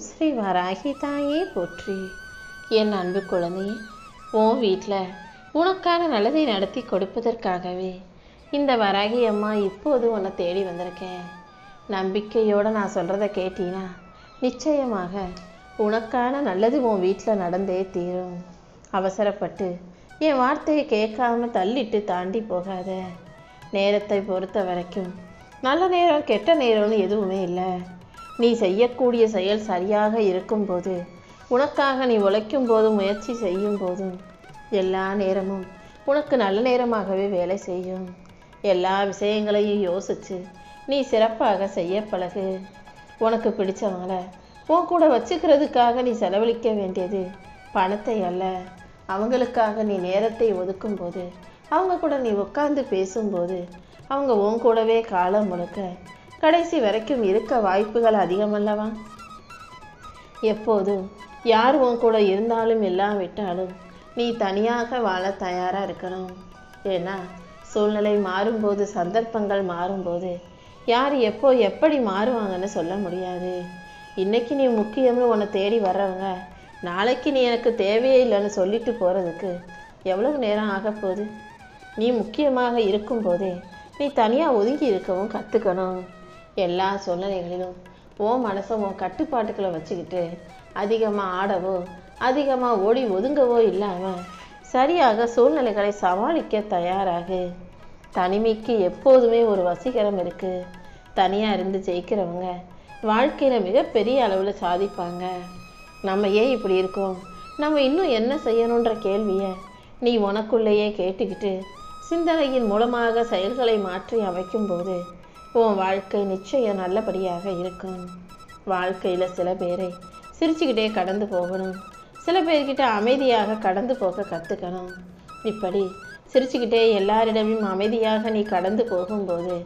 ஸ்ரீ வராகி தாயே போற்றி. என் அன்பு குழந்தையே, உன் வீட்டில் உனக்கான நல்லதை நடத்தி கொடுப்பதற்காகவே இந்த வராகி அம்மா இப்போது உன்னை தேடி வந்திருக்கேன். நம்பிக்கையோடு நான் சொல்கிறத கேட்டீன்னா நிச்சயமாக உனக்கான நல்லது உன் வீட்டில் நடந்தே தீரும். அவசரப்பட்டு என் வார்த்தையை கேட்காம தள்ளிட்டு தாண்டி போகாத. நேரத்தை பொறுத்த வரைக்கும் நல்ல நேரம் கெட்ட நேரம்னு எதுவுமே இல்லை. நீ செய்யக்கூடிய செயல் சரியாக இருக்கும்போது, உனக்காக நீ உழைக்கும் போதும் முயற்சி செய்யும் போதும் எல்லா நேரமும் உனக்கு நல்ல நேரமாகவே வேலை செய்யும். எல்லா விஷயங்களையும் யோசித்து நீ சிறப்பாக செய்ய பழகு. உனக்கு பிடிச்சவங்கள உன் கூட வச்சுக்கிறதுக்காக நீ செலவழிக்க வேண்டியது பணத்தை அல்ல. அவங்களுக்காக நீ நேரத்தை ஒதுக்கும் போது, அவங்க கூட நீ உட்கார்ந்து பேசும்போது, அவங்க உன் கூடவே காலம் முழுக்க கடைசி வரைக்கும் இருக்க வாய்ப்புகள் அதிகமல்லவா? எப்போதும் யார் உன் கூட இருந்தாலும் இல்லாவிட்டாலும் நீ தனியாக வாழ தயாராக இருக்கணும். ஏன்னா சூழ்நிலை மாறும்போது, சந்தர்ப்பங்கள் மாறும்போது யார் எப்போ எப்படி மாறுவாங்கன்னு சொல்ல முடியாது. இன்னைக்கு நீ முக்கியம்னு உன்னை தேடி வர்றவங்க நாளைக்கு நீ எனக்கு தேவையே இல்லைன்னு சொல்லிட்டு போகிறதுக்கு எவ்வளவு நேரம் ஆகப்போகுது? நீ முக்கியமாக இருக்கும்போதே நீ தனியாக ஒதுங்கி இருக்கவும் கற்றுக்கணும். எல்லா சூழ்நிலைகளிலும் உன் மனசை உன் கட்டுப்பாட்டுக்களை வச்சுக்கிட்டு அதிகமாக ஆடவோ அதிகமாக ஓடி ஒதுங்கவோ இல்லாமல் சரியாக சூழ்நிலைகளை சமாளிக்க தயாராகு. தனிமைக்கு எப்போதுமே ஒரு வசீகரம் இருக்குது. தனியாக இருந்து ஜெயிக்கிறவங்க வாழ்க்கையில் மிகப்பெரிய அளவில் சாதிப்பாங்க. நம்ம ஏன் இப்படி இருக்கோம், நம்ம இன்னும் என்ன செய்யணுன்ற கேள்வியை நீ உனக்குள்ளேயே கேட்டுக்கிட்டு சிந்தனையின் மூலமாக செயல்களை மாற்றி அமைக்கும்போது உன் வாழ்க்கை நிச்சயம் நல்லபடியாக இருக்கும். வாழ்க்கையில் சில பேரை சிரிச்சுக்கிட்டே கடந்து போகணும், சில பேர்கிட்ட அமைதியாக கடந்து போக கற்றுக்கணும். இப்படி சிரிச்சுக்கிட்டே எல்லாரிடமும் அமைதியாக நீ கடந்து போகும்போது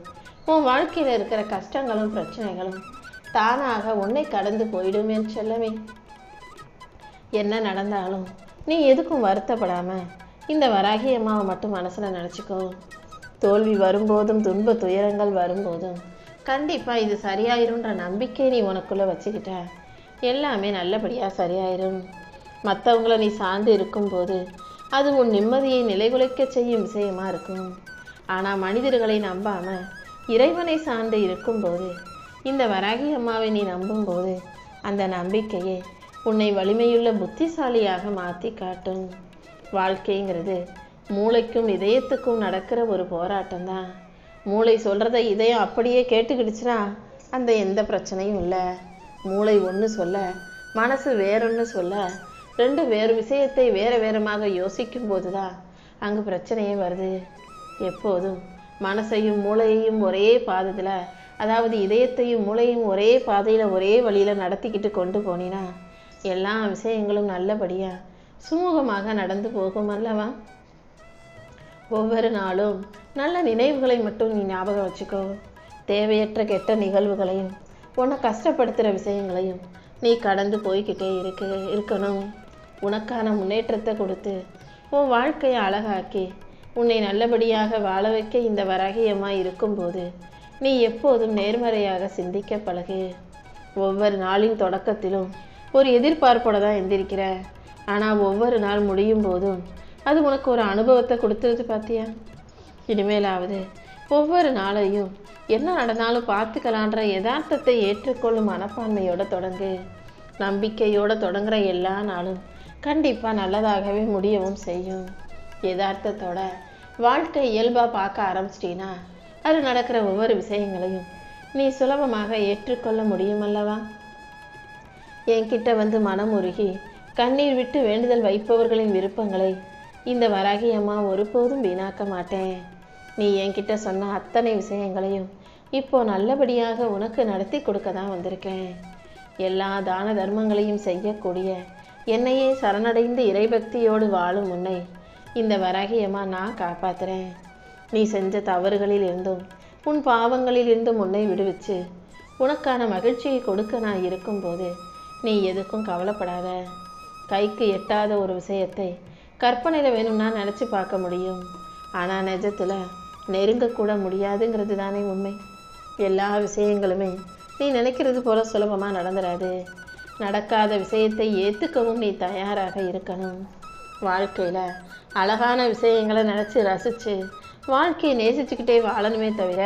உன் வாழ்க்கையில் இருக்கிற கஷ்டங்களும் பிரச்சனைகளும் தானாக உன்னை கடந்து போயிடுமே செல்லவே. என்ன நடந்தாலும் நீ எதுக்கும் வருத்தப்படாமல் இந்த வராகி அம்மாவை மட்டும் மனசில் நினச்சிக்கோ. தோல்வி வரும்போதும் துன்ப துயரங்கள் வரும்போதும் கண்டிப்பாக இது சரியாயிரும்ன்ற நம்பிக்கை நீ உனக்குள்ளே வச்சுக்கிட்ட எல்லாமே நல்லபடியாக சரியாயிரும். மற்றவங்கள நீ சார்ந்து இருக்கும்போது அது உன் நிம்மதியை நிலைகுலைக்க செய்யும் விஷயமா இருக்கும். ஆனால் மனிதர்களை நம்பாமல் இறைவனை சார்ந்து இருக்கும்போது, இந்த வராகி அம்மாவை நீ நம்பும்போது அந்த நம்பிக்கையே உன்னை வலிமையுள்ள புத்திசாலியாக மாற்றி காட்டும். வாழ்க்கைங்கிறது மூளைக்கும் இதயத்துக்கும் நடக்கிற ஒரு போராட்டம் தான். மூளை சொல்கிறத இதயம் அப்படியே கேட்டுக்கிடுச்சுன்னா அந்த எந்த பிரச்சனையும் இல்லை. மூளை ஒன்று சொல்ல, மனசு வேறொன்று சொல்ல, ரெண்டு வேறு விஷயத்தை வேறு வேறுமாக யோசிக்கும் போது தான் அங்கே பிரச்சனையே வருது. எப்போதும் மனசையும் மூளையையும் ஒரே பாதத்தில், அதாவது இதயத்தையும் மூளையும் ஒரே பாதையில் ஒரே வழியில் நடத்திக்கிட்டு கொண்டு போனீன்னா எல்லா விஷயங்களும் நல்லபடியாக சுமூகமாக நடந்து போகும் அல்லவா? ஒவ்வொரு நாளும் நல்ல நினைவுகளை மட்டும் நீ ஞாபகம் வச்சுக்கோ. தேவையற்ற கெட்ட நிகழ்வுகளையும் உன்னை கஷ்டப்படுத்துகிற விஷயங்களையும் நீ கடந்து போய்கிட்டே இருக்கணும். உனக்கான முன்னேற்றத்தை கொடுத்து உன் வாழ்க்கையை அழகாக்கி உன்னை நல்லபடியாக வாழ வைக்க இந்த வராகியமாக இருக்கும்போது நீ எப்போதும் நேர்மறையாக சிந்திக்க பழகு. ஒவ்வொரு நாளின் தொடக்கத்திலும் ஒரு எதிர்பார்ப்போட தான் எந்திரிக்கிற. ஆனால் ஒவ்வொரு நாள் முடியும் போதும் அது உனக்கு ஒரு அனுபவத்தை கொடுத்துருது பார்த்தியா? இனிமேலாவது ஒவ்வொரு நாளையும் என்ன நடந்தாலும் பார்த்துக்கலான்ற யதார்த்தத்தை ஏற்றுக்கொள்ளும் மனப்பான்மையோடு தொடங்கு. நம்பிக்கையோடு தொடங்குற எல்லா நாளும் கண்டிப்பாக நல்லதாகவே முடியவும் செய்யும். யதார்த்தத்தோட வாழ்க்கை இயல்பாக பார்க்க ஆரம்பிச்சிட்டின்னா அது நடக்கிற ஒவ்வொரு விஷயங்களையும் நீ சுலபமாக ஏற்றுக்கொள்ள முடியும் அல்லவா? என்கிட்ட வந்து மனம் உருகி கண்ணீர் விட்டு வேண்டுதல் வைப்பவர்களின் விருப்பங்களை இந்த வராகி அம்மா ஒருபோதும் வீணாக்க மாட்டேன். நீ என்கிட்ட சொன்ன அத்தனை விஷயங்களையும் இப்போ நல்லபடியாக உனக்கு நடத்தி கொடுக்க தான் வந்திருக்கேன். எல்லா தான தர்மங்களையும் செய்யக்கூடிய என்னையே சரணடைந்து இறைபக்தியோடு வாழும் உன்னை இந்த வராகி அம்மா நான் காப்பாற்றுறேன். நீ செஞ்ச தவறுகளில் இருந்தும் உன் பாவங்களில் இருந்தும் உன்னை விடுவிச்சு உனக்கான மகிழ்ச்சியை கொடுக்க நான் இருக்கும்போது நீ எதுக்கும் கவலைப்படாத. கைக்கு எட்டாத ஒரு விஷயத்தை கற்பனையில் வேணும்னா நினச்சி பார்க்க முடியும், ஆனால் நிஜத்தில் நெருங்கக்கூட முடியாதுங்கிறது தானே உண்மை. எல்லா விஷயங்களுமே நீ நினைக்கிறது போல சுலபமாக நடந்துடாது. நடக்காத விஷயத்தை ஏற்றுக்கவும் நீ தயாராக இருக்கணும். வாழ்க்கையில் அழகான விஷயங்களை நினச்சி ரசித்து வாழ்க்கையை நேசிச்சுக்கிட்டே வாழணுமே தவிர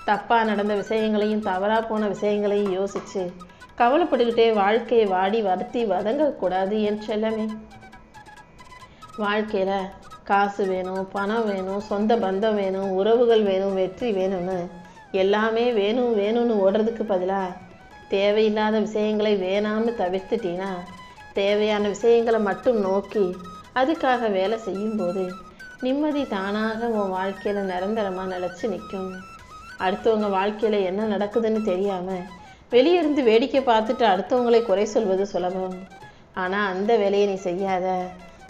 தப்பாக நடந்த விஷயங்களையும் தவறாக போன விஷயங்களையும் யோசித்து கவலைப்பட்டுக்கிட்டே வாழ்க்கையை வாடி வருத்தி வதங்கக்கூடாது என் செல்லமே. வாழ்க்கையில் காசு வேணும், பணம் வேணும், சொந்த பந்தம் வேணும், உறவுகள் வேணும், வெற்றி வேணும்னு எல்லாமே வேணும் வேணும்னு ஓடுறதுக்கு பதிலாக தேவையில்லாத விஷயங்களை வேணாம்னு தவிர்த்துட்டீங்கன்னா தேவையான விஷயங்களை மட்டும் நோக்கி அதுக்காக வேலை செய்யும்போது நிம்மதி தானாக உன் வாழ்க்கையில் நிரந்தரமாக நிலச்சி நிற்கும். அடுத்தவங்க வாழ்க்கையில் என்ன நடக்குதுன்னு தெரியாமல் வெளியிருந்து வேடிக்கை பார்த்துட்டு அடுத்தவங்களை குறை சொல்வது சுலபம். ஆனால் அந்த வேலையை நீ செய்யாத.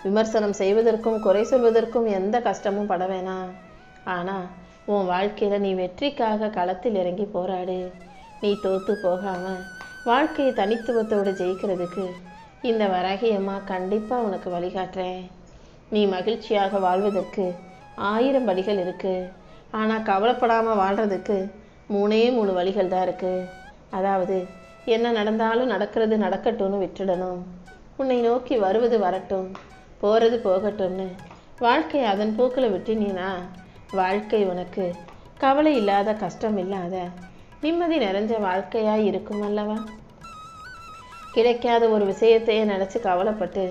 விமர்சனம் செய்வதற்கும் குறை சொல்வதற்கும் எந்த கஷ்டமும் பட வேணாம். ஆனால் உன் வாழ்க்கையில் நீ வெற்றிக்காக களத்தில் இறங்கி போராடு. நீ தோற்று போகாமல் வாழ்க்கையை தனித்துவத்தோடு ஜெயிக்கிறதுக்கு இந்த வராகி அம்மா கண்டிப்பாக உனக்கு வழிகாட்டுறேன். நீ மகிழ்ச்சியாக வாழ்வதற்கு 1000 வழிகள் இருக்குது. ஆனால் கவலைப்படாமல் வாழ்கிறதுக்கு 3 வழிகள் தான் இருக்குது. அதாவது என்ன நடந்தாலும் நடக்கிறது நடக்கட்டும்னு விட்டுடணும். உன்னை நோக்கி வருவது வரட்டும், போகிறது போகட்டும்னு வாழ்க்கை அதன் போக்கில் விட்டுனீனா வாழ்க்கை உனக்கு கவலை இல்லாத, கஷ்டம் இல்லாத, நிம்மதி நிறைஞ்ச வாழ்க்கையாக இருக்கும் அல்லவா? கிடைக்காத ஒரு விஷயத்தையே நினச்சி கவலைப்பட்டு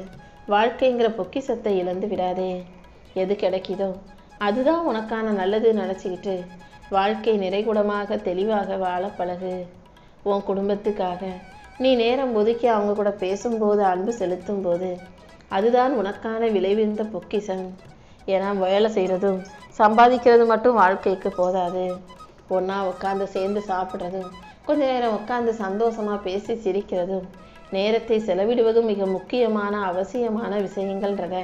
வாழ்க்கைங்கிற பொக்கிஷத்தை இழந்து விடாதே. எது கிடைக்குதோ அதுதான் உனக்கான நல்லது நினச்சிக்கிட்டு வாழ்க்கை நிறைகுடமாக தெளிவாக வாழ பழகு. உன் குடும்பத்துக்காக நீ நேரம் ஒதுக்கி அவங்க கூட பேசும்போது, அன்பு செலுத்தும் போது அதுதான் உனக்கான விளைவிந்த பொக்கிஷம். ஏன்னா வேலை செய்கிறதும் சம்பாதிக்கிறது மட்டும் வாழ்க்கைக்கு போதாது. ஒன்றா உட்காந்து சேர்ந்து சாப்பிட்றதும், கொஞ்ச நேரம் உட்காந்து சந்தோஷமாக பேசி சிரிக்கிறதும், நேரத்தை செலவிடுவதும் மிக முக்கியமான அவசியமான விஷயங்கள்ன்றத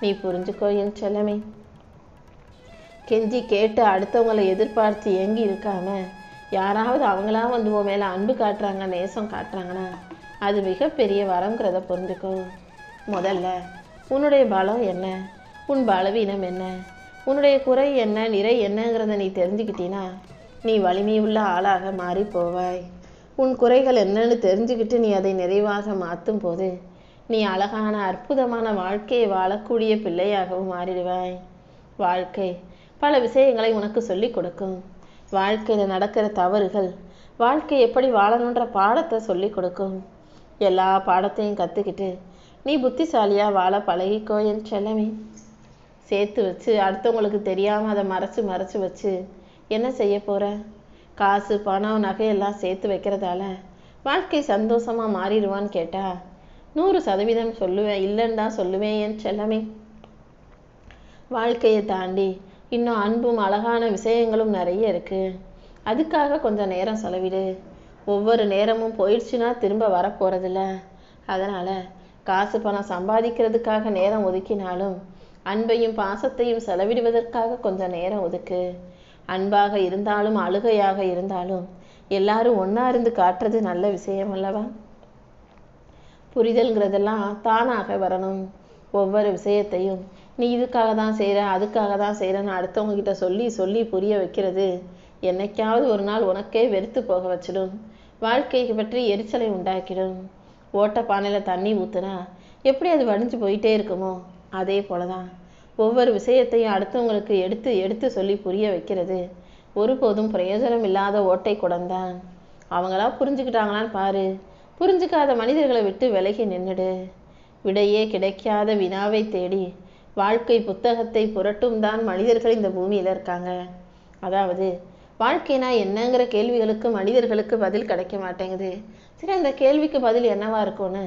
நீ புரிஞ்சுக்கோ என் செல்லமே. கெஞ்சி கேட்டு அடுத்தவங்களை எதிர்பார்த்து ஏங்கி இருக்காம யாராவது அவங்களா வந்து உன் மேலே அன்பு காட்டுறாங்க, நேசம் காட்டுறாங்கன்னா அது மிகப்பெரிய வரங்கிறத புரிஞ்சுக்கோ. முதல்ல உன்னுடைய பலம் என்ன, உன் பலவீனம் என்ன, உன்னுடைய குறை என்ன, நிறை என்னங்கிறத நீ தெரிஞ்சுக்கிட்டீன்னா நீ வலிமையுள்ள ஆளாக மாறி போவாய். உன் குறைகள் என்னன்னு தெரிஞ்சுக்கிட்டு நீ அதை நிறைவாக மாற்றும் போது நீ அழகான அற்புதமான வாழ்க்கையை வாழக்கூடிய பிள்ளையாகவும் மாறிடுவாய். வாழ்க்கை பல விஷயங்களை உனக்கு சொல்லி கொடுக்கும். வாழ்க்கையில் நடக்கிற தவறுகள் வாழ்க்கை எப்படி வாழணுன்ற பாடத்தை சொல்லி கொடுக்கும். எல்லா பாடத்தையும் கற்றுக்கிட்டு நீ புத்திசாலியாக வாழ பழகிக்கோ என் செல்லமே. சேர்த்து வச்சு அடுத்தவங்களுக்கு தெரியாமல் அதை மறைச்சு வச்சு என்ன செய்ய போகிற? காசு, பணம், நகையெல்லாம் சேர்த்து வைக்கிறதால வாழ்க்கை சந்தோஷமாக மாறிடுவான்னு கேட்டால் 100% சொல்லுவேன், இல்லைன்னு தான் சொல்லுவேன் என் செல்லமே. வாழ்க்கையை தாண்டி இன்னும் அன்பும் அழகான விஷயங்களும் நிறைய இருக்குது. அதுக்காக கொஞ்சம் நேரம் செலவிடு. ஒவ்வொரு நேரமும் போயிடுச்சுன்னா திரும்ப வரப்போகிறதில்ல. அதனால் காசு பணம் சம்பாதிக்கிறதுக்காக நேரம் ஒதுக்கினாலும் அன்பையும் பாசத்தையும் செலவிடுவதற்காக கொஞ்சம் நேரம் ஒதுக்கு. அன்பாக இருந்தாலும் அழுகையாக இருந்தாலும் எல்லாரும் ஒன்றா இருந்து காட்டுறது நல்ல விஷயம் அல்லவா? புரிதல்ங்கிறதெல்லாம் தானாக வரணும். ஒவ்வொரு விஷயத்தையும் நீ இதுக்காக தான் செய்கிற, அதுக்காக தான் செய்கிறேன்னு அடுத்தவங்க கிட்ட சொல்லி சொல்லி புரிய வைக்கிறது என்னைக்காவது ஒரு நாள் உனக்கே வெறுத்து போக வச்சிடும். வாழ்க்கையை பற்றி எரிச்சலை உண்டாக்கிடும். ஓட்டப்பானையில் தண்ணி ஊற்றுனா எப்படி அது வடிஞ்சு போயிட்டே இருக்குமோ அதே போல தான் ஒவ்வொரு விஷயத்தையும் அடுத்தவங்களுக்கு எடுத்து எடுத்து சொல்லி புரிய வைக்கிறது ஒருபோதும் பிரயோஜனம் இல்லாத ஓட்டை குடம்தான். அவங்களா புரிஞ்சுக்கிட்டாங்களான்னு பாரு. புரிஞ்சுக்காத மனிதர்களை விட்டு விலகி நின்றுடு. விடையே கிடைக்காத வினாவை தேடி வாழ்க்கை புத்தகத்தை புரட்டும் தான் மனிதர்கள் இந்த பூமியில் இருக்காங்க. அதாவது வாழ்க்கைனா என்னங்கிற கேள்விகளுக்கு மனிதர்களுக்கு பதில் கிடைக்க மாட்டேங்குது. சரி, அந்த கேள்விக்கு பதில் என்னவா இருக்கும்னு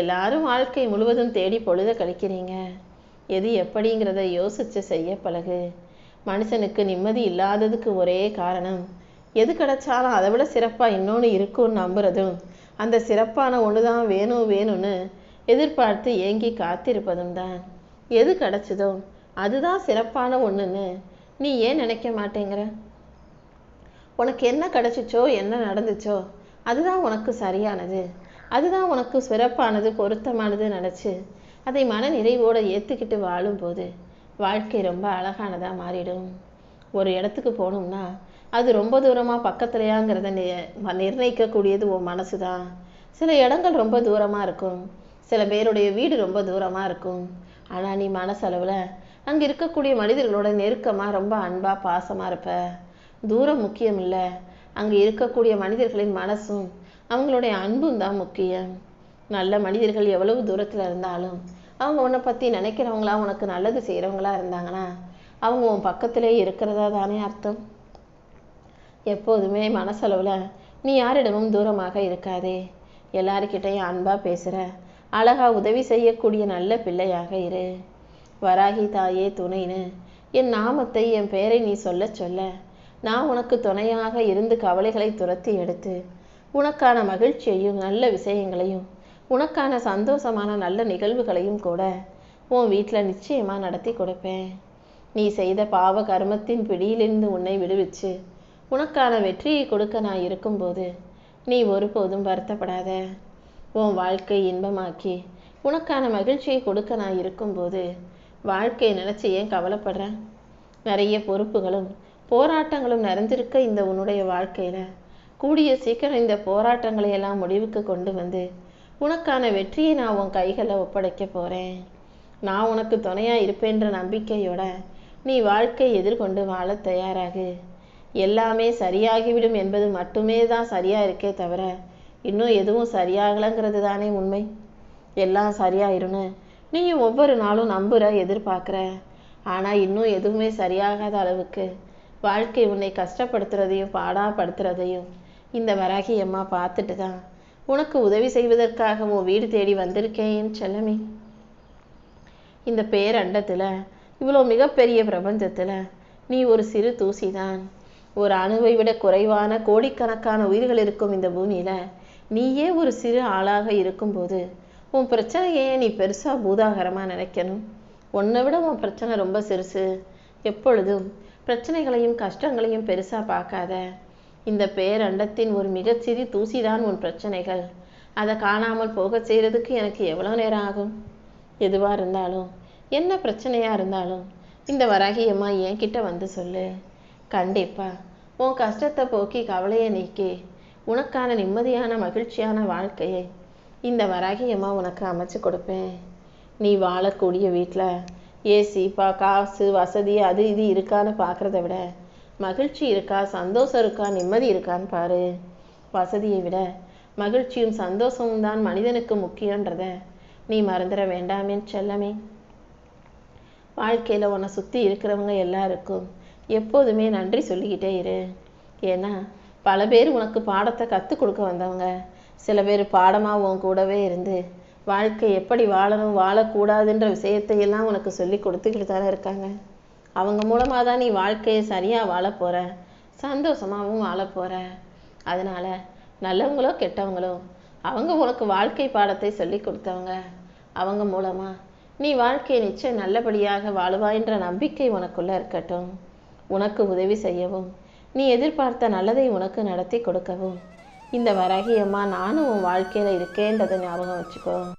எல்லாரும் வாழ்க்கை முழுவதும் தேடி பொழுத கழிக்கிறீங்க. எது எப்படிங்கிறத யோசித்து செய்ய பழகு. மனுஷனுக்கு நிம்மதி இல்லாததுக்கு ஒரே காரணம் எது கிடைச்சாலும் அதை விட சிறப்பாக இன்னொன்று இருக்கும்னு நம்புறதும், அந்த சிறப்பான ஒன்று தான் வேணும் வேணும்னு எதிர்பார்த்து ஏங்கி காத்திருப்பதும் தான். எது கிடைச்சதோ அதுதான் சிறப்பான ஒன்றுன்னு நீ ஏன் நினைக்க மாட்டேங்கிற? உனக்கு என்ன கிடைச்சிச்சோ, என்ன நடந்துச்சோ அதுதான் உனக்கு சரியானது, அதுதான் உனக்கு சிறப்பானது, பொருத்தமானது நினச்சி அதை மன நிறைவோடு ஏற்றுக்கிட்டு வாழும்போது வாழ்க்கை ரொம்ப அழகானதாக மாறிடும். ஒரு இடத்துக்கு போகணும்னா அது ரொம்ப தூரமாக பக்கத்துலையாங்கிறத நிர்ணயிக்கக்கூடியது உன் மனசு தான். சில இடங்கள் ரொம்ப தூரமாக இருக்கும், சில பேருடைய வீடு ரொம்ப தூரமாக இருக்கும். ஆனால் நீ மனசளவில் அங்கே இருக்கக்கூடிய மனிதர்களோட நெருக்கமாக ரொம்ப அன்பாக பாசமாக இருப்ப. தூரம் முக்கியம் இல்லை, அங்கே இருக்கக்கூடிய மனிதர்களின் மனசும் அவங்களுடைய அன்பும் தான் முக்கியம். நல்ல மனிதர்கள் எவ்வளவு தூரத்தில் இருந்தாலும் அவங்க உன்னை பற்றி நினைக்கிறவங்களா உனக்கு நல்லது செய்கிறவங்களா இருந்தாங்கன்னா அவங்க உன் பக்கத்திலே இருக்கிறதா தானே அர்த்தம். எப்போதுமே மனசளவில் நீ யாரிடமும் தூரமாக இருக்காதே. எல்லாருக்கிட்டையும் அன்பாக பேசுகிற, அழகாக உதவி செய்யக்கூடிய நல்ல பிள்ளையாக இரு. வராகி தாயே துணைன்னு என் நாமத்தை என் பெயரை நீ சொல்ல சொல்ல நான் உனக்கு துணையாக இருந்து கவலைகளை துரத்தி எடுத்து உனக்கான மகிழ்ச்சியையும் நல்ல விஷயங்களையும் உனக்கான சந்தோஷமான நல்ல நிகழ்வுகளையும் கூட உன் வீட்டில் நிச்சயமாக நடத்தி கொடுப்பேன். நீ செய்த பாவ கர்மத்தின் பிடியிலிருந்து உன்னை விடுவிச்சு உனக்கான வெற்றியை கொடுக்க நான் இருக்கும்போது நீ ஒருபோதும் வருத்தப்படாத. உன் வாழ்க்கை இன்பமாக்கி உனக்கான மகிழ்ச்சியை கொடுக்க நான் இருக்கும்போது வாழ்க்கையை நினச்சி ஏன் கவலைப்படுறேன்? நிறைய பொறுப்புகளும் போராட்டங்களும் நிறைஞ்சிருக்க இந்த உன்னுடைய வாழ்க்கையில் கூடிய சீக்கிரம் இந்த போராட்டங்களை எல்லாம் முடிவுக்கு கொண்டு வந்து உனக்கான வெற்றியை நான் உன் கைகளில் ஒப்படைக்க போகிறேன். நான் உனக்கு துணையாக இருப்பேன்ற நம்பிக்கையோட நீ வாழ்க்கையை எதிர்கொண்டு வாழ தயாராகு. எல்லாமே சரியாகிவிடும் என்பது மட்டுமே தான் சரியாக இருக்கே தவிர இன்னும் எதுவும் சரியாகலைங்கிறது தானே உண்மை. எல்லாம் சரியாயிருன்னு நீயும் ஒவ்வொரு நாளும் நம்புகிற, எதிர்பார்க்குற. ஆனால் இன்னும் எதுவுமே சரியாகாத அளவுக்கு வாழ்க்கை உன்னை கஷ்டப்படுத்துறதையும் பாடாப்படுத்துறதையும் இந்த வராகி அம்மா பார்த்துட்டு தான் உனக்கு உதவி செய்வதற்காக உன் வீடு தேடி வந்திருக்கேன் செல்லமே. இந்த பேரண்டத்தில் இவ்வளோ மிகப்பெரிய பிரபஞ்சத்தில் நீ ஒரு சிறு தூசி தான். ஒரு அணுவை விட குறைவான கோடிக்கணக்கான உயிர்கள் இருக்கும் இந்த பூமியில் நீயே ஒரு சிறு ஆளாக இருக்கும்போது உன் பிரச்சனையே நீ பெருசாக பூதாகரமாக நினைக்கணும். உன்னை விட உன் பிரச்சனை ரொம்ப சிறுசு. எப்பொழுதும் பிரச்சனைகளையும் கஷ்டங்களையும் பெருசாக பார்க்காத. இந்த பேரண்டத்தின் ஒரு மிகச்சிறு தூசிதான் உன் பிரச்சனைகள். அதை காணாமல் போக செய்கிறதுக்கு எனக்கு எவ்வளோ நேரம் ஆகும்? எதுவாக இருந்தாலும் என்ன பிரச்சனையாக இருந்தாலும் இந்த வராகி அம்மா என்கிட்ட வந்து சொல்லு. கண்டிப்பாக உன் கஷ்டத்தை போக்கி கவலையை நீக்கி உனக்கான நிம்மதியான மகிழ்ச்சியான வாழ்க்கையை இந்த வராகி அம்மா உனக்கு அமைச்சு கொடுப்பேன். நீ வாழக்கூடிய வீட்டில் ஏசி காசு வசதி அது இது இருக்கான்னு பார்க்குறத விட மகிழ்ச்சி இருக்கா, சந்தோஷம் இருக்கா, நிம்மதி இருக்கான்னு பாரு. வசதியை விட மகிழ்ச்சியும் சந்தோஷமும் தான் மனிதனுக்கு முக்கியன்றத நீ மறந்துட வேண்டாமே செல்லமே. வாழ்க்கையில் உன்னை சுற்றி இருக்கிறவங்க எல்லாருக்கும் எப்போதுமே நன்றி சொல்லிக்கிட்டே இரு. ஏன்னா பல பேர் உனக்கு பாடத்தை கற்றுக் கொடுக்க வந்தவங்க. சில பேர் பாடமாக உன் கூடவே இருந்து வாழ்க்கை எப்படி வாழணும் வாழக்கூடாதுன்ற விஷயத்தையெல்லாம் உனக்கு சொல்லி கொடுத்துக்கிட்டு தானே இருக்காங்க. அவங்க மூலமாக தான் நீ வாழ்க்கையை சரியாக வாழ போகிற, சந்தோஷமாகவும் வாழ போகிற. அதனால் நல்லவங்களோ கெட்டவங்களோ அவங்க உனக்கு வாழ்க்கை பாடத்தை சொல்லி கொடுத்தவங்க. அவங்க மூலமாக நீ வாழ்க்கையை நிச்சயம் நல்லபடியாக வாழுவாய்ன்ற நம்பிக்கை உனக்குள்ளே இருக்கட்டும். உனக்கு உதவி செய்யவும் நீ எதிர்பார்த்த நல்லதை உனக்கு நடத்தி கொடுக்கவும் இந்த வராகி அம்மா நானும் உன் வாழ்க்கையில் இருக்கேன்றதை ஞாபகம் வச்சுக்கோ.